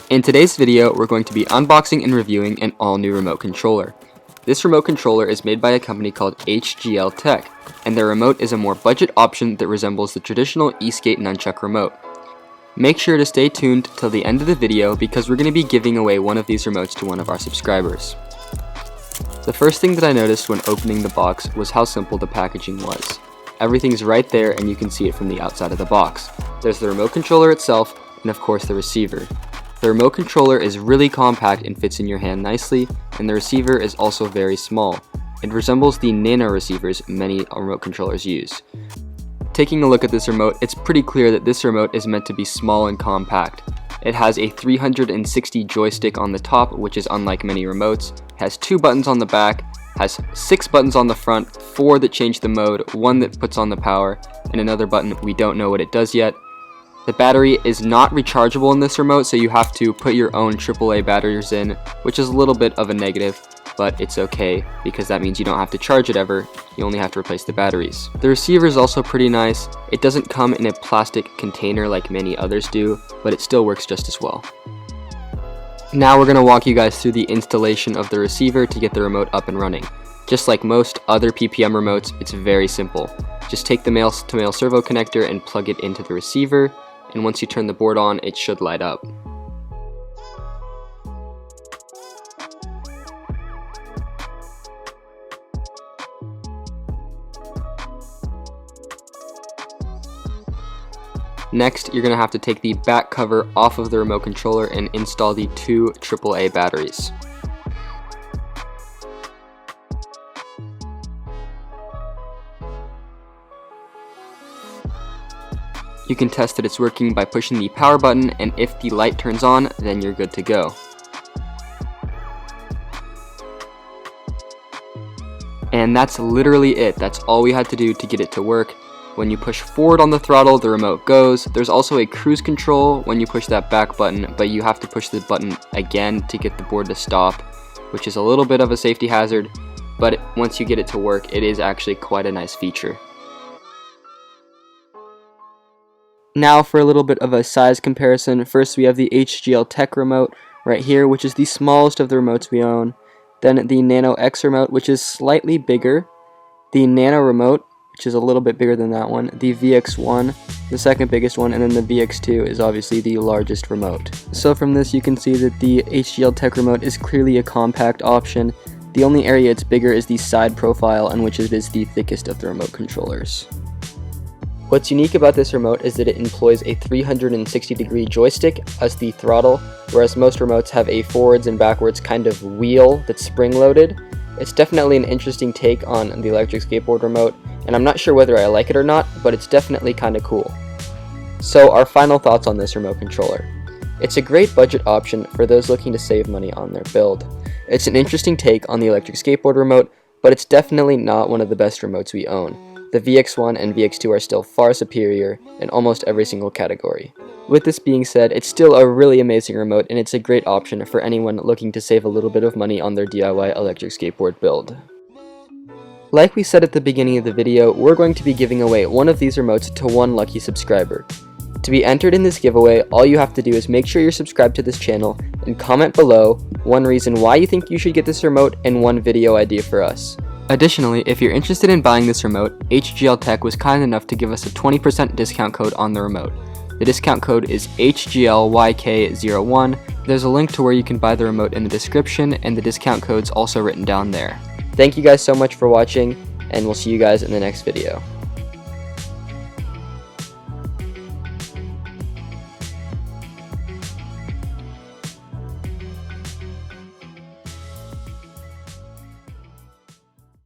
In today's video, we're going to be unboxing and reviewing an all-new remote controller. This remote controller is made by a company called HGL Tech, and their remote is a more budget option that resembles the traditional eSkate nunchuck remote. Make sure to stay tuned till the end of the video because we're going to be giving away one of these remotes to one of our subscribers. The first thing that I noticed when opening the box was how simple the packaging was. Everything's right there and you can see it from the outside of the box. There's the remote controller itself and of course the receiver. The remote controller is really compact and fits in your hand nicely, and the receiver is also very small. It resembles the nano receivers many remote controllers use. Taking a look at this remote, it's pretty clear that this remote is meant to be small and compact. It has a 360 joystick on the top, which is unlike many remotes, has 2 buttons on the back, has 6 buttons on the front, 4 that change the mode, 1 that puts on the power, and another button we don't know what it does yet. The battery is not rechargeable in this remote, so you have to put your own AAA batteries in, which is a little bit of a negative, but it's okay because that means you don't have to charge it ever, you only have to replace the batteries. The receiver is also pretty nice. It doesn't come in a plastic container like many others do, but it still works just as well. Now we're going to walk you guys through the installation of the receiver to get the remote up and running. Just like most other PPM remotes, it's very simple. Just take the male-to-male servo connector and plug it into the receiver, and once you turn the board on, it should light up. Next, you're going to have to take the back cover off of the remote controller and install the 2 AAA batteries. You can test that it's working by pushing the power button, and if the light turns on, then you're good to go. And that's literally it. That's all we had to do to get it to work. When you push forward on the throttle, the remote goes. There's also a cruise control when you push that back button, but you have to push the button again to get the board to stop, which is a little bit of a safety hazard, but once you get it to work, it is actually quite a nice feature. Now for a little bit of a size comparison. First we have the HGL Tech remote right here, which is the smallest of the remotes we own. Then the Nano X remote, which is slightly bigger. The Nano remote, which is a little bit bigger than that one. The VX1, the second biggest one, and then the VX2 is obviously the largest remote. So from this you can see that the HGL Tech remote is clearly a compact option. The only area it's bigger is the side profile, and which it is the thickest of the remote controllers. What's unique about this remote is that it employs a 360-degree joystick as the throttle, whereas most remotes have a forwards and backwards kind of wheel that's spring-loaded. It's definitely an interesting take on the electric skateboard remote, and I'm not sure whether I like it or not, but it's definitely kind of cool. So our final thoughts on this remote controller. It's a great budget option for those looking to save money on their build. It's an interesting take on the electric skateboard remote, but it's definitely not one of the best remotes we own. The VX1 and VX2 are still far superior in almost every single category. With this being said, it's still a really amazing remote, and it's a great option for anyone looking to save a little bit of money on their DIY electric skateboard build. Like we said at the beginning of the video, we're going to be giving away one of these remotes to one lucky subscriber. To be entered in this giveaway, all you have to do is make sure you're subscribed to this channel and comment below one reason why you think you should get this remote and one video idea for us. Additionally, if you're interested in buying this remote, HGL Tech was kind enough to give us a 20% discount code on the remote. The discount code is HGLYK01. There's a link to where you can buy the remote in the description, and the discount code's also written down there. Thank you guys so much for watching, and we'll see you guys in the next video.